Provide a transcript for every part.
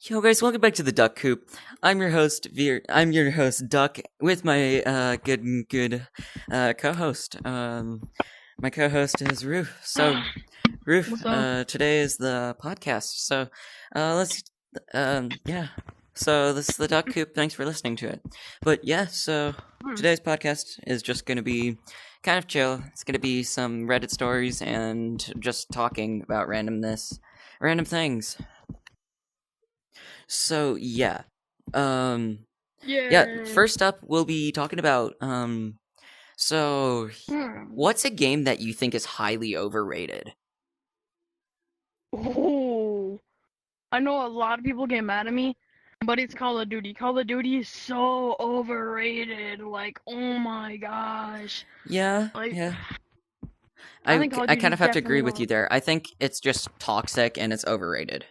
Yo guys, welcome back to the Duck Coop. I'm your host I'm your host Duck with my good co-host. My co-host is Roof. So Roof, What's up? today is the podcast. So let's yeah. So this is the Duck Coop. Thanks for listening to it. But yeah, so today's podcast is just going to be kind of chill. It's going to be some Reddit stories and just talking about random things. So yeah. Um yeah, Yeah. first up we'll be talking about so Hmm. what's a game that you think is highly overrated? Oh, I know a lot of people get mad at me, but it's Call of Duty. Call of Duty is so overrated. Like, oh my gosh. Yeah, Like, yeah. I think Call of I Duty kind is of have to agree definitely with you there. I think it's just toxic and it's overrated.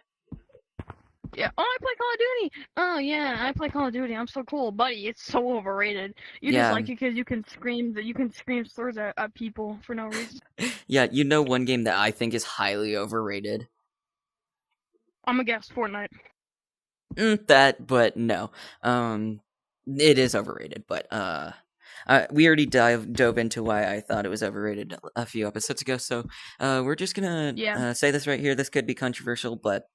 yeah. Oh, I play Call of Duty. Oh yeah, I play Call of Duty. I'm so cool, buddy. It's so overrated. You just Yeah. like it because you can scream slurs at people for no reason. Yeah, you know one game that I think is highly overrated? I'm gonna guess Fortnite. That, but no. It is overrated, but we already dove into why I thought it was overrated a few episodes ago, so we're just gonna Yeah. say this right here. This could be controversial, but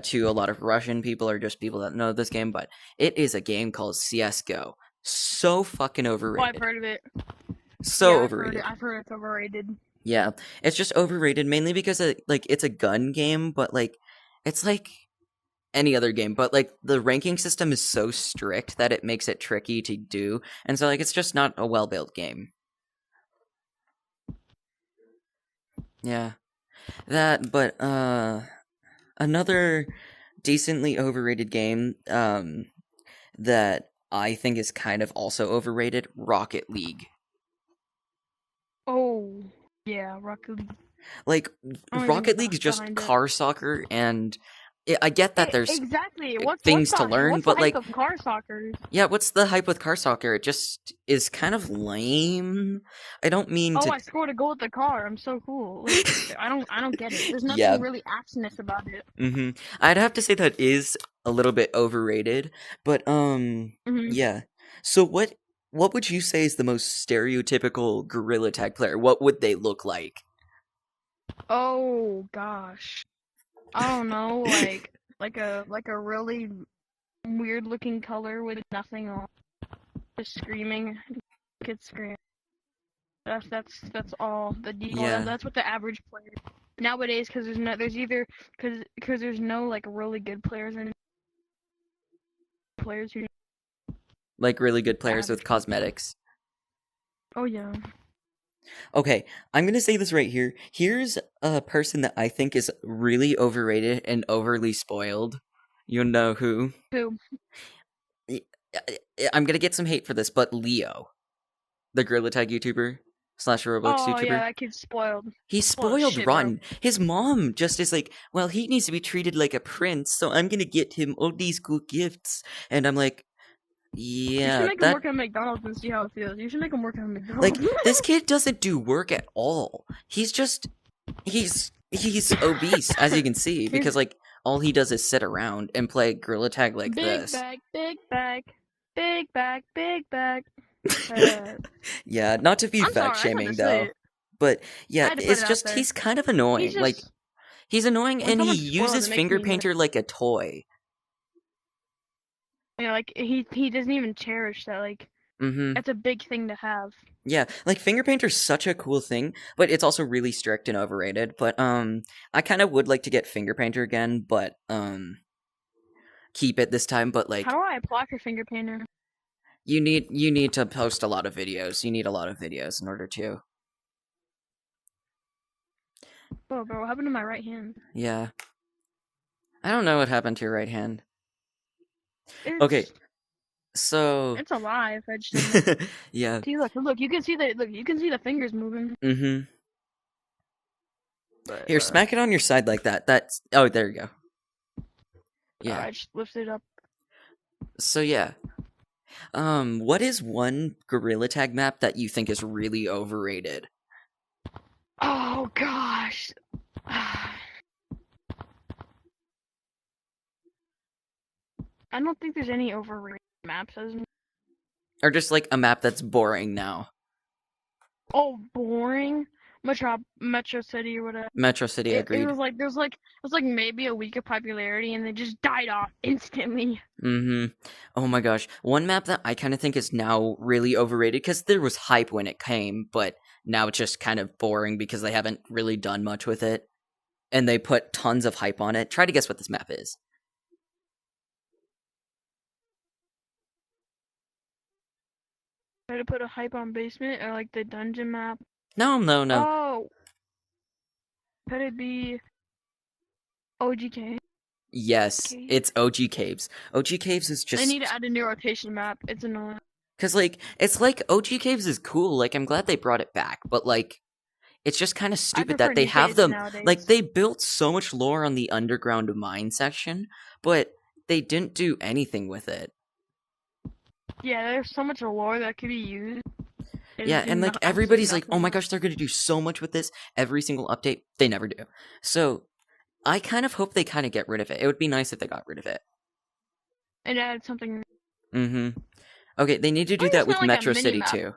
to a lot of Russian people or just people that know this game, but it is a game called CS:GO. So fucking Oh, I've overrated. heard of it. So Yeah, I've heard it. overrated. I've heard it's overrated. Yeah, it's just overrated mainly because it's a gun game, but it's like any other game, but the ranking system is so strict that it makes it tricky to do, and so it's just not a well built game. Yeah, that. But another decently overrated game that I think is kind of also overrated, Rocket League. Oh, yeah, Rocket League. Like I don't even Rocket get League's just behind it. car soccer, and I get that there's Exactly. What's things to the learn, what's the but hype of car soccer? yeah, what's the hype with car soccer? It just is kind of lame. I don't mean Oh, to. I scored a goal with the car. I'm so cool. Like I don't get it. There's Yeah. nothing really actionist about it. I'd have to say that is a little bit overrated, but Hmm. yeah. So what would you say is the most stereotypical gorilla tag player? What would they look like? Oh gosh, I don't know. Like a really weird looking color with nothing on, just screaming. Kids scream. That's all the default. Yeah. That's what the average player nowadays. Because because there's no like really good players and players who Like really good players with average people. cosmetics. Oh yeah. Okay, I'm going to say this right here. Here's a person that I think is really overrated and overly spoiled. You know who? Who? I- I'm going to get some hate for this, but Leo, the gorilla tag YouTuber slash Roblox Oh yeah, YouTuber. that kid's spoiled. He's Spoiled as spoiled shit, bro. rotten. His mom just is like, well, he needs to be treated like a prince, so I'm gonna get him all these cool gifts. And I'm like, You should yeah, make him that, work at McDonald's and see how it feels. You should make him work at McDonald's. this kid doesn't do work at all. He's just, he's obese, as you can see, Here's because, all he does is sit around and play Gorilla Tag like big this. bag, big bag, big bag, big bag. Yeah, not to be I'm fat sorry, I had to shaming, say though. it. But, I yeah, had to put it's it out just, there. he's kind of He's annoying. just He's annoying, when and he someone's spoiled, uses it makes finger me mad. painter like a toy. Like he doesn't even cherish that. Like Mm-hmm. it's a big thing to have. Yeah, finger painter's such a cool thing, but it's also really strict and overrated. But I kind of would like to get finger painter again, but keep it this time. But How do I apply for finger painter? you need to post a lot of videos. You need a lot of videos in order to. Oh, bro, what happened to my right hand? Yeah, I don't know what happened to your right hand. Okay, It's so it's alive. I just didn't know. yeah. See, look. You can see the fingers moving. Mm-hmm. But Here, smack it on your side like that. That's there you go. Yeah. I just lifted it up. So yeah. What is one Gorilla Tag map that you think is really overrated? Oh gosh. I don't think there's any overrated maps. Or just like a map that's boring now. Oh, boring. Metro City or whatever. Metro City, It agreed. was like maybe a week of popularity and they just died off instantly. Mm-hmm. Oh my gosh. One map that I kind of think is now really overrated because there was hype when it came, but now it's just kind of boring because they haven't really done much with it. And they put tons of hype on it. Try to guess what this map is. Try to put a hype on basement or like the dungeon map. No, no, no. Oh, could it be OGK? Yes, Cave? it's OG Caves. OG Caves is They need to just add a new rotation map. It's annoying. because like it's like OG Caves is cool. Like I'm glad they brought it back, but like it's just kind of I stupid prefer that they new have caves them. Like nowadays. they built so much lore on the underground mine section, but they didn't do anything with it. Yeah, there's so much lore that could be used. They Yeah, just do and like absolutely everybody's like, "Oh nothing. my gosh, they're going to do so much with this every single update." They never do. So, I kind of hope they kind of get rid of it. It would be nice if they got rid of it. And add something. Mhm. Okay, they need to Or do that just with not like a Metro mini City map. too.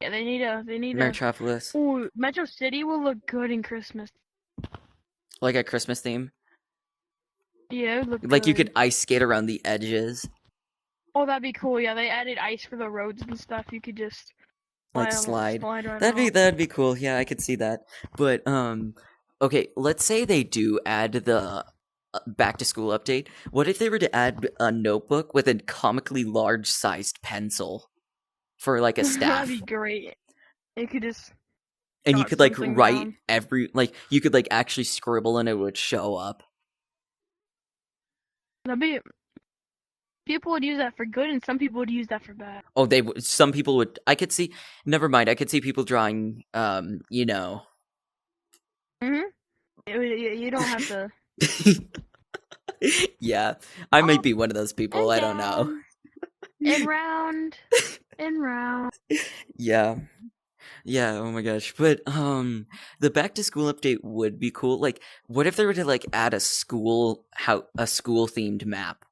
Yeah, they need a. Metropolis. Ooh, Metro City will look good in Christmas. Like a Christmas theme. Yeah, it would look Like you could good. ice skate around the edges, Oh, that'd be cool. Yeah, they added ice for the roads and stuff. You could just like slide. slide right That'd be off. that'd be cool. Yeah, I could see that. But okay, let's say they do add the back to school update. What if they were to add a notebook with a comically large sized pencil for like a That'd be staff? great. You could just And you jot could like something write down. every like you could like actually scribble and it would show up. That'd be people would use that for good, and some people would use that for bad. Oh, they would. Some people would. I could see. Never mind. I could see people drawing. You know. Mhm. You don't have to Yeah, I might up be one of those people. and I don't know. down and round and round. Yeah. Yeah, oh my gosh. But the back to school update would be cool. Like what if they were to like add a school themed map?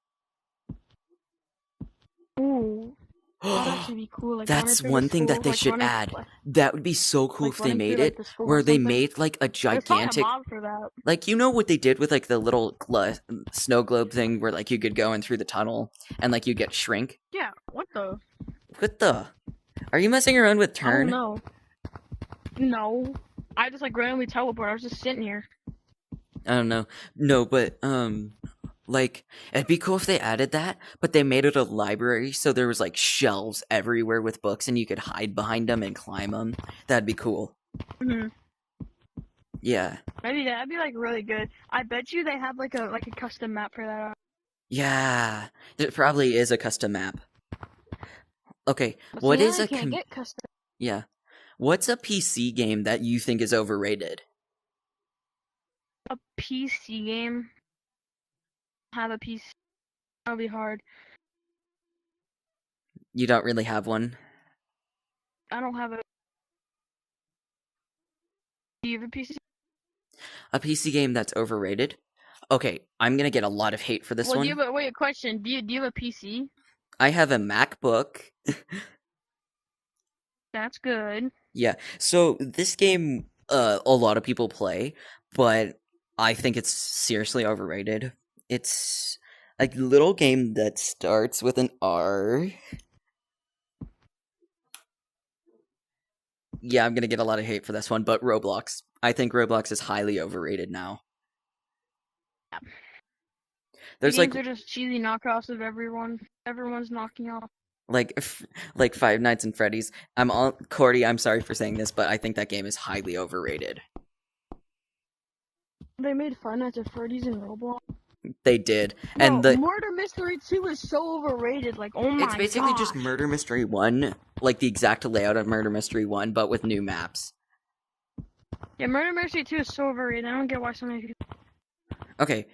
Ooh, that'd actually be cool. Like running That's through the one thing school, that they should add. That would be so cool like if they running through made like it the school or where they something. made like a There's probably a gigantic mod for that. like you know what they did with like the little snow globe thing where like you could go in through the tunnel and like you get shrink. Yeah. What the? What the? Are you messing around with I don't turn? know. No, I just like randomly teleport. I was just sitting here. I don't know. No, but like it'd be cool if they added that, but they made it a library so there was like shelves everywhere with books and you could hide behind them and climb them. That'd be cool. Hmm. Yeah. Maybe that'd be like really good. I bet you they have like a custom map for that. Yeah. There probably is a custom map. Okay, But see, what now is they a can't get custom. yeah. What's a PC game that you think is overrated? A PC game. Have a PC. That'll be hard. You don't really have one. I don't have a. Do you have a PC? A PC game that's overrated? Okay, I'm gonna get a lot of hate for this Well, do you one. have a wait? A question. Do you have a PC? I have a MacBook. That's good. Yeah. So this game a lot of people play, but I think it's seriously overrated. It's a little game that starts with an R. Yeah, I'm going to get a lot of hate for this one, but Roblox. I think Roblox is highly overrated now. Yeah. The There's like games are just cheesy knockoffs of everyone. Everyone's knocking off. like like Five Nights and Freddy's. I'm all Cordy, I'm sorry for saying this, but I think that game is highly overrated. They made Five Nights at Freddy's in Roblox. They did. And Bro, the Murder Mystery 2 is so overrated. Like, oh it's my basically just gosh. Murder Mystery 1, like the exact layout of Murder Mystery 1, but with new maps. Yeah, Murder Mystery 2 is so overrated. I don't get why so many people. Okay,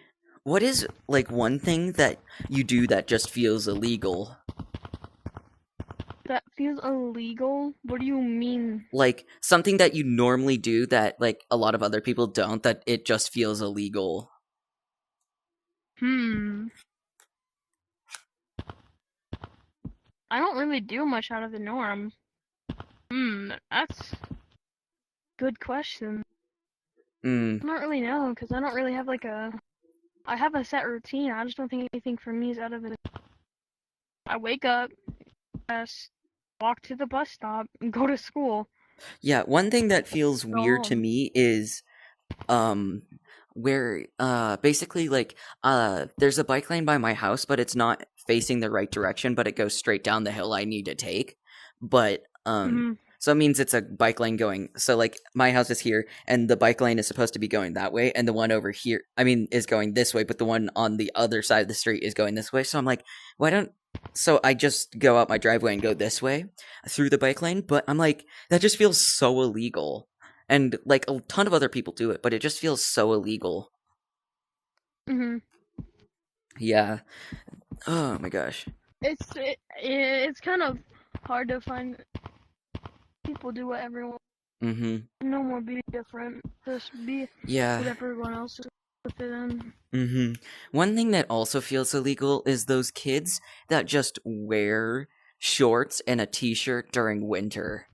what is, like, one thing that you do that just feels illegal? That feels illegal? What do you mean? Like, something that you normally do that, like, a lot of other people don't, that it just feels illegal. Hmm. I don't really do much out of the norm. That's good question. Mm, I don't really know because I don't really have like a. I have a set routine. I just don't think anything for me is out of it. I wake up, just walk to the bus stop, and go to school. yeah, one thing that feels Go weird to home. me is um where basically like there's a bike lane by my house, but it's not facing the right direction, but it goes straight down the hill I need to take. But Mhm. so it means it's a bike lane going, so like my house is here and the bike lane is supposed to be going that way, and the one over here, I mean, is going this way, but the one on the other side of the street is going this way. So I'm like, why don't so I just go out my driveway and go this way through the bike lane, but I'm like, that just feels so illegal. And like a ton of other people do it, but it just feels so illegal. Mhm. Yeah. Oh my gosh. It's kind of hard to find people do what everyone. Mm-hmm. No more be different. Just be Yeah. with everyone else with it in. Mm-hmm. One thing that also feels illegal is those kids that just wear shorts and a t-shirt during winter.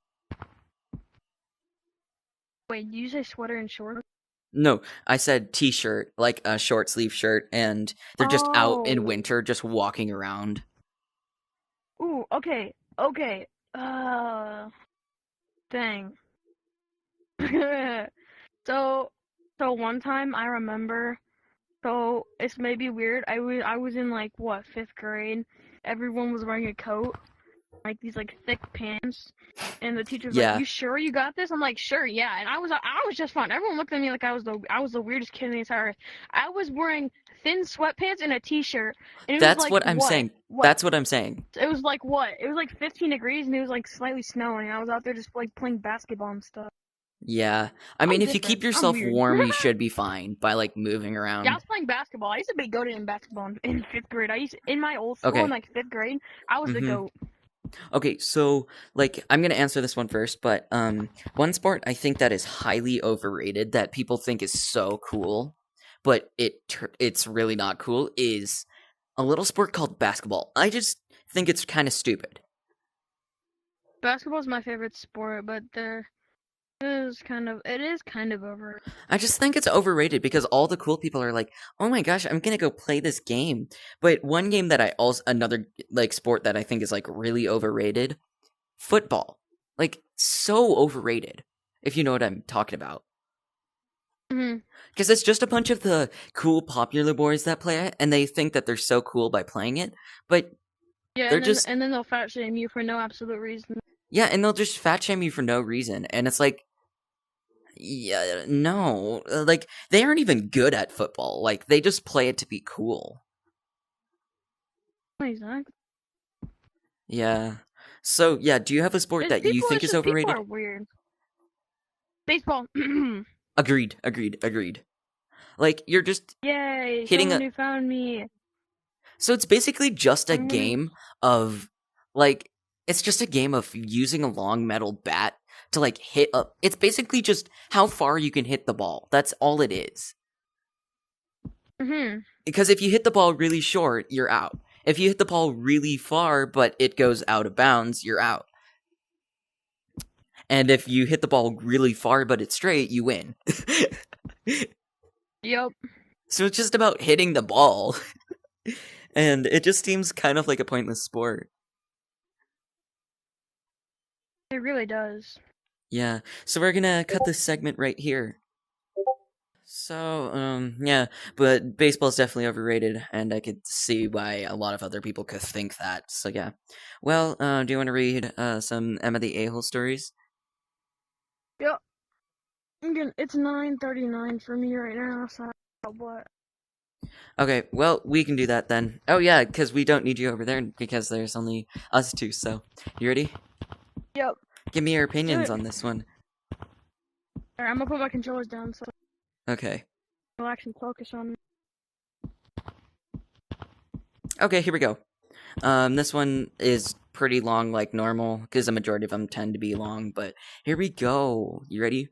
Wait, do you say sweater and shorts? No, I said t-shirt, like a short sleeve shirt, and they're just out in Oh. winter, just walking around. Ooh. Okay. Okay. Dang. so, so one time I remember. So it's maybe weird. I was in like what, 5th grade. Everyone was wearing a coat, like these like thick pants, and the teacher's like, Yeah, "You sure you got this?" I'm like, "Sure, yeah." And I was just fine. Everyone looked at me like I was the weirdest kid in the entire earth. I was wearing thin sweatpants and a t-shirt, and it was that's like what I'm what? saying. What? That's what I'm saying. It was like what? It was like 15 degrees, and it was like slightly snowing. I was out there just like playing basketball and stuff. Yeah. I mean, I'm if you keep different. I'm yourself weird. warm, you should be fine by like moving Yeah, I around. was playing basketball. I used to be goated in basketball in 5th grade. In my old school in Okay. like 5th grade, I was the Mm-hmm. goat. Okay, so like I'm gonna answer this one first, but one sport I think that is highly overrated that people think is so cool, but it's really not cool is a little sport called basketball. I just think it's kind of stupid. Basketball is my favorite sport, but it is kind of over. I just think it's overrated because all the cool people are like, "Oh my gosh, I'm gonna go play this game." But one game that I also another like sport that I think is like really overrated, football. Like so overrated. If you know what I'm talking about. Hmm. Because it's just a bunch of the cool popular boys that play it, and they think that they're so cool by playing it, but Yeah, they're and then just and then they'll fat shame you for no absolute reason. yeah, and they'll just fat shame you for no reason, and it's like yeah, no, like they aren't even good at football, like they just play it to be cool. Exactly. Yeah. So yeah, do you have a sport It's that you people. think It's is just people are overrated? weird. Baseball. Agreed, agreed, agreed. Like you're just Yay! hitting Someone a who found me. so it's basically just a Someone who. game of like it's just a game of using a long metal bat to like hit up. It's basically just how far you can hit the ball. That's all it is. Hmm. Because if you hit the ball really short, you're out. If you hit the ball really far but it goes out of bounds, you're out. And if you hit the ball really far but it's straight, you win. Yep. So it's just about hitting the ball. And it just seems kind of like a pointless sport. It really does. Yeah. So we're gonna cut this segment right here. So, yeah, but baseball's definitely overrated, and I could see why a lot of other people could think that. So, yeah. Well, do you want to read some Emma the A-hole stories? Yep. It's 9:39 for me right now. So what? Okay, well, we can do that then. Oh, yeah, because we don't need you over there because there's only us two. So, you ready? Yep. Give me your Do opinions it. on this one. Alright, I'm gonna put my controllers down so Okay. I'll actually focus on. Okay, here we go. This one is pretty long, like normal, because the majority of them tend to be long. But here we go. You ready?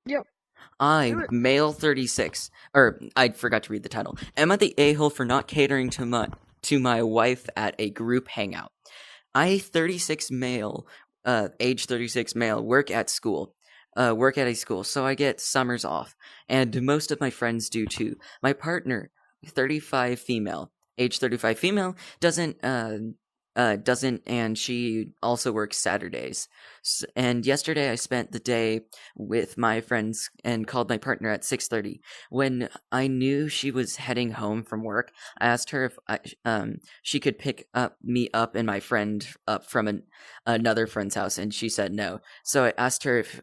Yep. I, Do it. male 36, or I forgot to read the title. Am I the a-hole for not catering to my to my wife at a group hangout. I 36 male, age 36 male, work at school. Work at a school, so I get summers off, and most of my friends do too. My partner, 35 female, age 35 female, doesn't, and she also works Saturdays. And yesterday I spent the day with my friends and called my partner at 6:30. When I knew she was heading home from work, I asked her if she could pick up me up and my friend up from another friend's house, and she said no. So I asked her if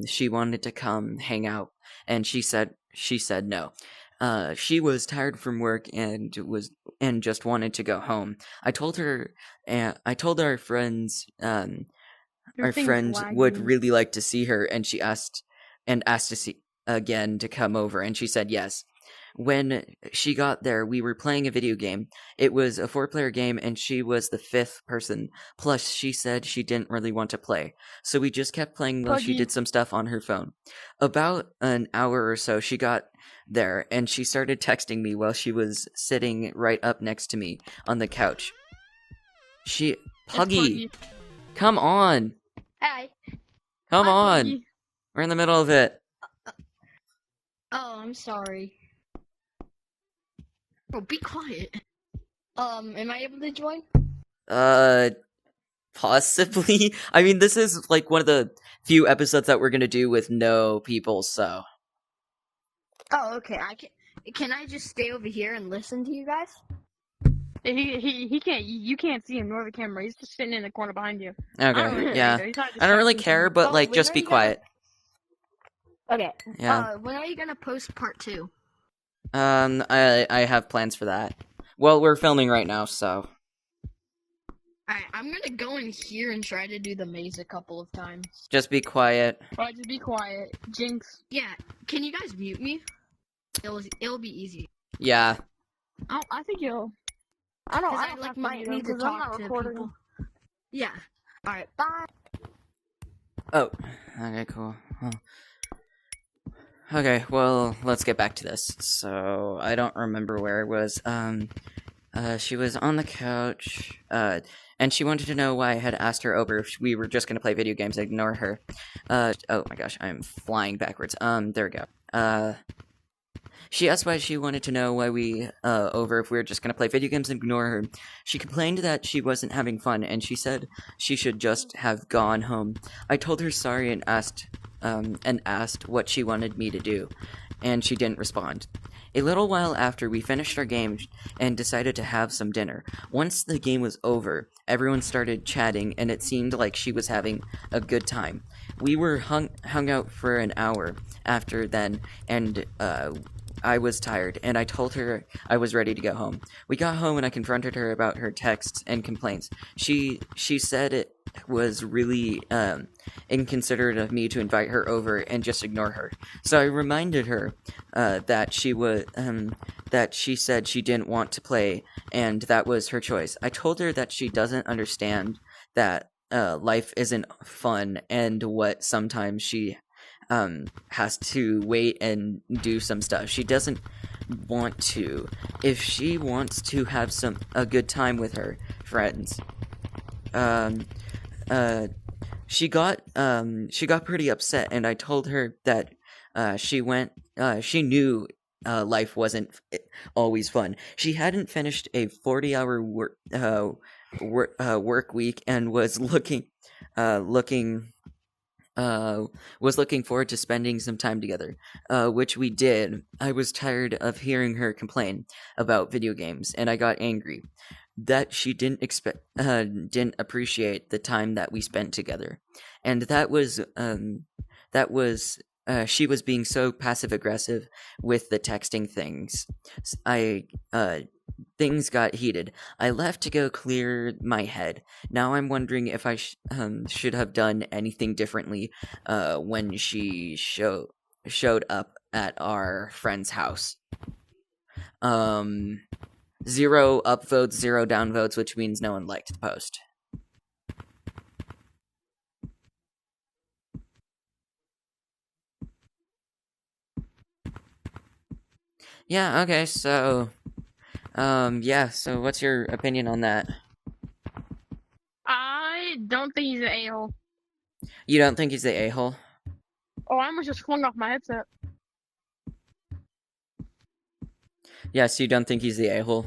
she wanted to come hang out, and she said no. She was tired from work and just wanted to go home. I told her, I told Your our thing's friend would lagging. really like to see her, and asked to see again to come over, and she said yes. When she got there, we were playing a video game. It was a 4-player game, and she was the 5th person. Plus, she said she didn't really want to play, so we just kept playing while she Puggy. did some stuff on her phone. About an hour or so, she got there, and she started texting me while she was sitting right up next to me on the couch. It's Puggy, Puggy. come on! Hi. Come Hi, on! Puggy. We're in the middle of it. Oh, I'm sorry. Oh, be quiet. Am I able to join? Possibly. I mean, this is like one of the few episodes that we're gonna do with no people, so. Oh, okay. Can I just stay over here and listen to you guys? He can't. You can't see him nor the camera. He's just sitting in the corner behind you. I don't Okay, really yeah. care. He's not I don't really distracting care, someone. but Oh, like, when just are be you gonna- quiet. Okay. Yeah. When are you gonna post part 2? I have plans for that. Well, we're filming right now, so. Alright, I'm gonna go in here and try to do the maze a couple of times. Just be quiet. Alright, just be quiet. Jinx. Yeah. Can you guys mute me? It'll be easy. Yeah. I think you'll. I don't. 'Cause I I don't like have to might mute him need to 'cause I'm talk not to recording. people. Yeah. Alright, bye. Oh. Okay, cool. Huh. Okay, well, let's get back to this. So, I don't remember where I was. She was on the couch, and she wanted to know why I had asked her over if we were just gonna play video games. Ignore her. Oh my gosh, I'm flying backwards. There we go. She asked why she wanted to know why we, over if we were just gonna play video games and ignore her. She complained that she wasn't having fun, and she said she should just have gone home. I told her sorry and asked what she wanted me to do, and she didn't respond. A little while after, we finished our game and decided to have some dinner. Once the game was over, everyone started chatting, and it seemed like she was having a good time. We were hung out for an hour after then, and I was tired, and I told her I was ready to go home. We got home, and I confronted her about her texts and complaints. She said it was really inconsiderate of me to invite her over and just ignore her. So I reminded her that she said she didn't want to play, and that was her choice. I told her that she doesn't understand that life isn't fun, and what sometimes she has to wait and do some stuff. She doesn't want to. If she wants to have a good time with her friends, she got pretty upset, and I told her that she knew life wasn't always fun. She hadn't finished a 40-hour work week and was looking forward to spending some time together, which we did. I was tired of hearing her complain about video games, and I got angry that she didn't appreciate the time that we spent together, and that was she was being so passive aggressive with the texting things. Things got heated. I left to go clear my head. Now I'm wondering if I should have done anything differently when she showed up at our friend's house. 0 upvotes, 0 downvotes, which means no one liked the post. Yeah, okay, so Yeah, so what's your opinion on that? I don't think he's an a-hole. You don't think he's the a-hole? Oh, I almost just flung off my headset. Yes, you don't think he's the a-hole?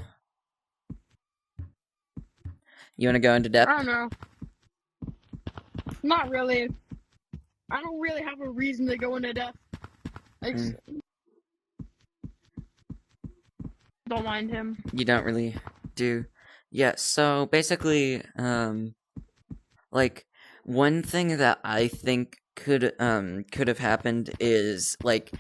You want to go into I depth? don't know. Not really. I don't really have a reason to go into depth. Don't mind him. You don't really do. Yeah, so basically, like, one thing that I think could have happened is, like,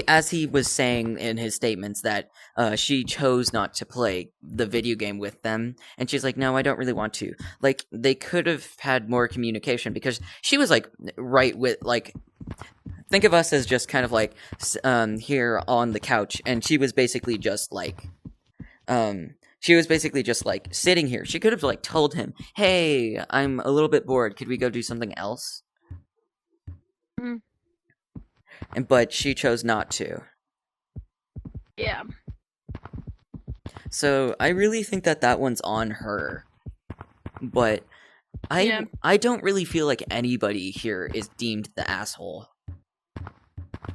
as he was saying in his statements that she chose not to play the video game with them, and she's like, no, I don't really want to. Like, they could have had more communication, because she was like right with, like, think of us as just kind of like here on the couch, and she was basically just like sitting here. She could have like told him, hey, I'm a little bit bored, could we go do something else? Mm. But she chose not to. Yeah. So I really think that one's on her. But Yeah. I don't really feel like anybody here is deemed the asshole.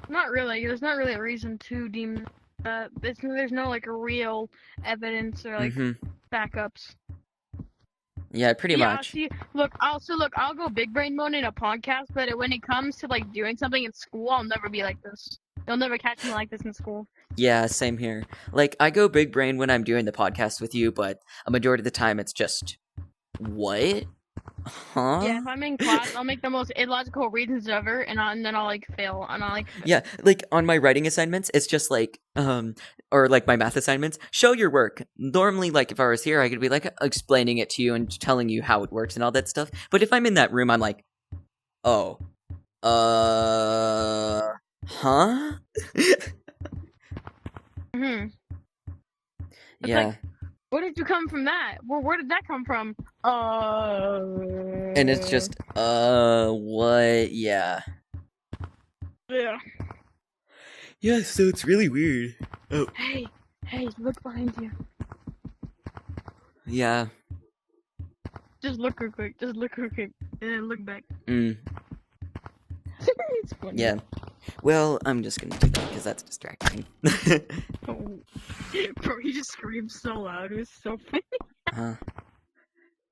Not really. There's not really a reason to deem there's no like real evidence or like backups. Yeah, pretty much. See, I'll go big brain mode in a podcast, but when it comes to like doing something in school, I'll never be like this. They'll never catch me like this in school. Yeah, same here. Like, I go big brain when I'm doing the podcast with you, but a majority of the time it's just, what? Huh? Yeah, if I'm in class, I'll make the most illogical reasons ever, and then I'll like fail, and I'll like. Yeah, like on my writing assignments, it's just like, or like my math assignments, show your work. Normally, like if I was here, I could be like explaining it to you and telling you how it works and all that stuff. But if I'm in that room, I'm like, oh, huh? Yeah. Like, where did you come from that? Well, where did that come from? And it's just, what? Yeah. Yeah. Yeah, so it's really weird. Oh. Hey, look behind you. Yeah. Just look real quick. And then look back. It's funny. Yeah. Well, I'm just gonna do that because that's distracting. Oh. Bro, he just screamed so loud. It was so funny.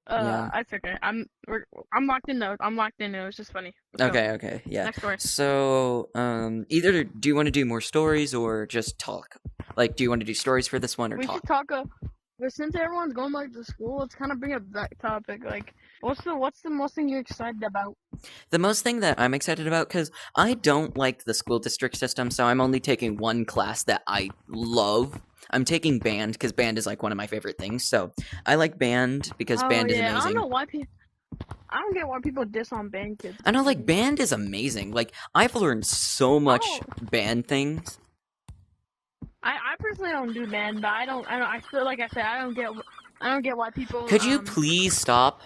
Yeah. That's okay. I'm locked in though. It was just funny. Okay, yeah. Next story. So, either do you want to do more stories or just talk? Like, do you want to do stories for this one or We talk? should talk. But since everyone's going back to school, let's kind of bring up that topic. Like, what's the most thing you're excited about? The most thing that I'm excited about, because I don't like the school district system, so I'm only taking one class that I love. I'm taking band because band is like one of my favorite things. So I like band because band is amazing. I don't know why I don't get why people diss on band kids. I know, like, band is amazing. Like, I've learned so much band things. I personally don't do band, but I feel like I said I don't get why people. Could you please stop?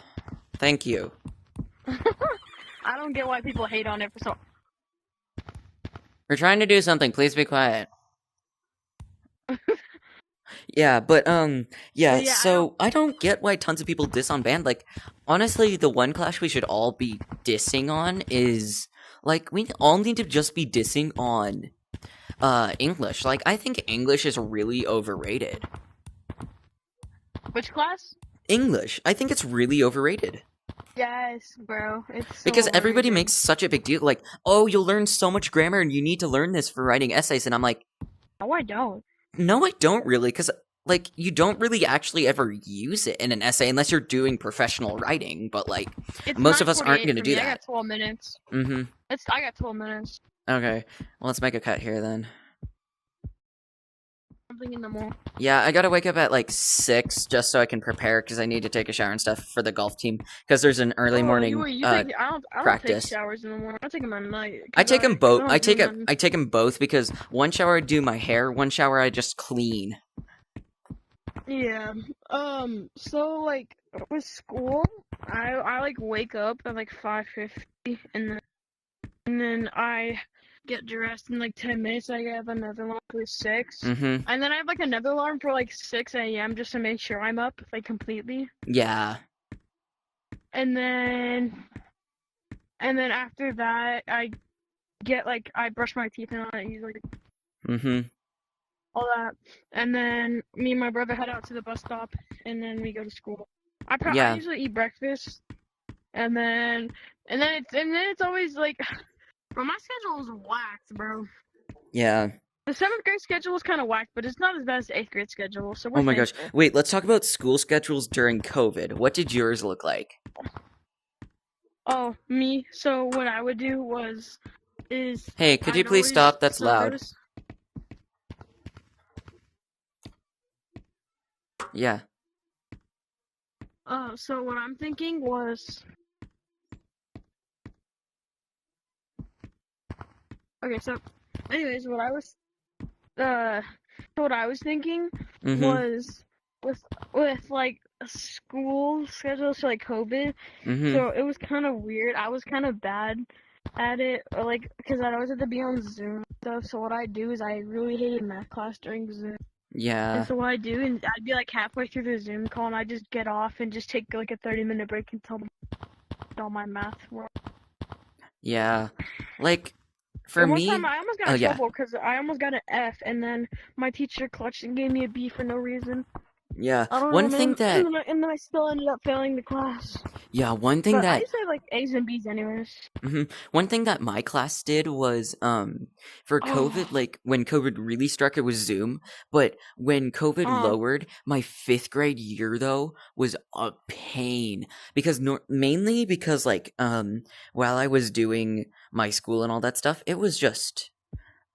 Thank you. I don't get why people hate on it for so. We're trying to do something. Please be quiet. Yeah, but yeah. So I don't get why tons of people diss on band. Like, honestly, the one class we should all be dissing on is like we all need to just be dissing on English. Like, I think English is really overrated. Which class? English. I think it's really overrated. Yes, bro. It's so because everybody overrated. makes such a big deal. Like, oh, you'll learn so much grammar and you need to learn this for writing essays. And I'm like, no, I don't. No, I don't really, because like you don't really actually ever use it in an essay unless you're doing professional writing. But like, most of us aren't going to do that. I got 12 minutes. Mm-hmm. I got 12 minutes. Okay, well, let's make a cut here then. Something in the morning. Yeah, I gotta wake up at like 6 just so I can prepare because I need to take a shower and stuff for the golf team because there's an early morning I don't practice. Take showers in the morning. I take them at night. I take them both. I take them both because one shower I do my hair, one shower I just clean. Yeah. So like with school, I like wake up at like 5:50 and then and then I get dressed in like 10 minutes. I have another alarm for 6, Mm-hmm. and then I have like another alarm for like 6 a.m. just to make sure I'm up like completely. Yeah. And then after that, I brush my teeth and all that, use like Mm-hmm. all that, and then me and my brother head out to the bus stop, and then we go to school. I Yeah. usually eat breakfast, and then it's always like, bro, my schedule is whacked, bro. Yeah. The 7th grade schedule was kind of whacked, but it's not as bad as the 8th grade schedule, so we're Oh my gosh. thankful. Wait, let's talk about school schedules during COVID. What did yours look like? Oh, me. So what I would do is Hey, could you I'd please always stop? That's so there loud. was Yeah. so what I'm thinking was, okay, so anyways, what I was thinking Mm-hmm. was with like a school schedule, so like COVID. Mm-hmm. So it was kind of weird. I was kind of bad at it, or like, because I always had to be on Zoom and stuff. So what I do is I really hated math class during Zoom. And Yeah. so what I do, and I'd be like halfway through the Zoom call, and I just get off and just take like a 30-minute break until all my math work. Yeah. Like, for And one me. time I almost got Oh in yeah. trouble because I almost got an F, and then my teacher clutched and gave me a B for no reason. Yeah. I don't know, One thing man. that. And then I still ended up failing the class. Yeah. One thing But I that. used to have like A's and B's anyways. One thing that my class did was for Oh, COVID, like when COVID really struck, it was Zoom. But when COVID lowered, my 5th grade year though was a pain because mainly because like while I was doing my school and all that stuff, it was just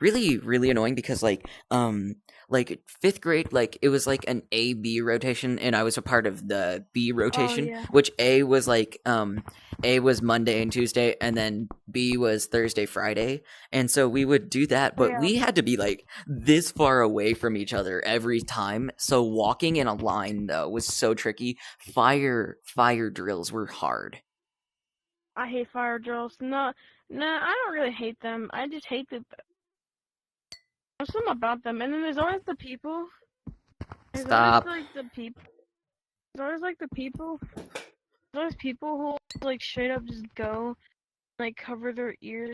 really really annoying because like 5th grade, like it was like an A-B rotation and I was a part of the B oh rotation, yeah, which A was Monday and Tuesday and then B was Thursday Friday. And so we would do that, but yeah. we had to be like this far away from each other every time, so walking in a line though was so tricky. Fire drills were hard. I hate fire drills. No, I don't really hate them. I just hate the there's something about them. And then there's always the people. There's always Stop. like the people. There's always like the people. There's always people who like straight up just go like cover their ears.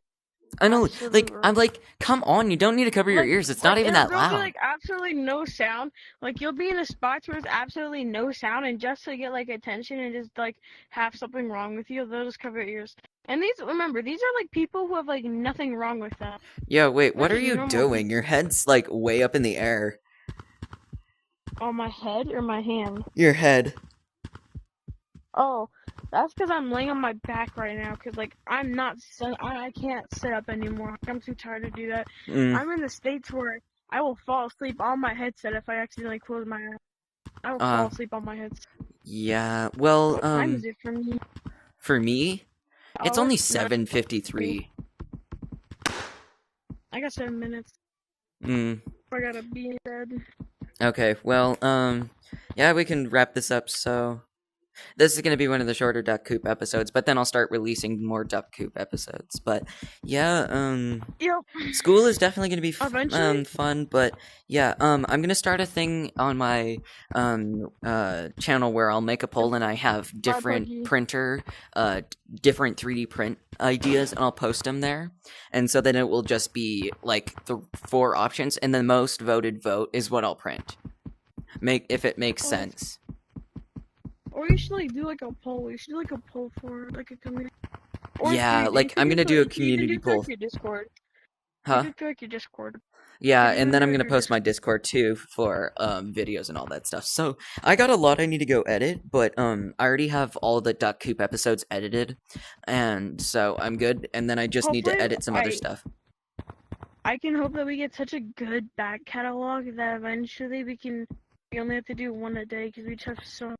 I know, Absolute like I'm like, come on, you don't need to cover your like ears, it's not even that there'll be loud. like absolutely no sound. Like you'll be in a spot where there's absolutely no sound, and just to get like attention and just like have something wrong with you, they'll just cover your ears. And these are like people who have like nothing wrong with them. Yeah, wait, They're what are just you normal doing? people. Your head's like way up in the air. On my head or my hand? Your head. Oh, that's because I'm laying on my back right now. Because like I can't sit up anymore. I'm too tired to do that. Mm, I'm in the states where I will fall asleep on my headset if I accidentally close my eyes. I will uh, fall asleep on my headset. yeah, well, What time is it for me? for me, it's Oh, only it's 7:53. I got 7 minutes. Mm, I gotta be in bed. okay, well, yeah, we can wrap this up, so... This is going to be one of the shorter Duck Coop episodes, but then I'll start releasing more Duck Coop episodes. But yeah, Yep. school is definitely going to be Eventually. fun. But yeah, I'm going to start a thing on my channel where I'll make a poll and I have Bye, different Pudgy. different 3D print ideas, and I'll post them there. And so then it will just be like the 4 options, and the most voted vote is what I'll print. If it makes sense. Or you should like do like a poll. You should do like a poll for like a community. Or Yeah, like I'm gonna do a community poll. Your Discord. You Huh? could do like your Discord. Yeah, You could and do then I'm like gonna your post my Discord. Discord too for videos and all that stuff. So I got a lot I need to go edit, but I already have all the Duck Coop episodes edited, and so I'm good. And then I just need to Hopefully, edit some other stuff. I can hope that we get such a good back catalog that eventually we only have to do one a day because we just have so.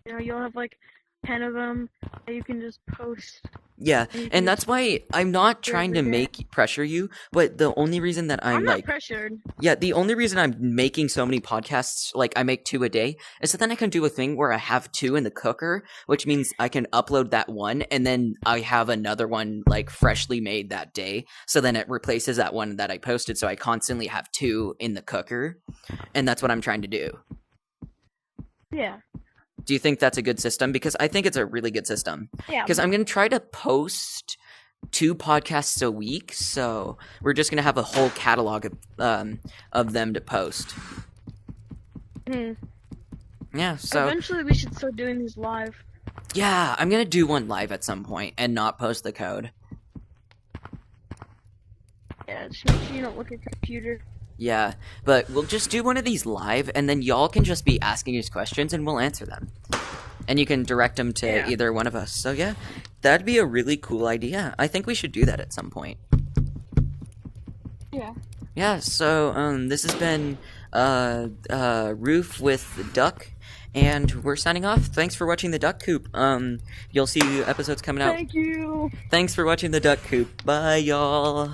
You'll have like 10 of them that you can just post. Yeah, and that's why I'm not trying to every day. pressure you, but the only reason that I'm I'm not like, pressured. yeah, the only reason I'm making so many podcasts, like I make 2 a day, is so then I can do a thing where I have 2 in the cooker, which means I can upload that one, and then I have another one like freshly made that day. So then it replaces that one that I posted, so I constantly have 2 in the cooker, and that's what I'm trying to do. Yeah. Do you think that's a good system? Because I think it's a really good system. Yeah. Because I'm going to try to post 2 podcasts a week, so we're just going to have a whole catalog of them to post. Hmm. Yeah, so Eventually we should start doing these live. yeah, I'm going to do one live at some point and not post the code. Yeah, just make sure you don't look at your computer. Yeah, but we'll just do one of these live, and then y'all can just be asking us questions, and we'll answer them. And you can direct them to either one of us. So yeah, that'd be a really cool idea. I think we should do that at some point. Yeah. Yeah, so this has been Roof with Duck, and we're signing off. Thanks for watching the Duck Coop. You'll see episodes coming out. Thank you. Thanks for watching the Duck Coop. Bye, y'all.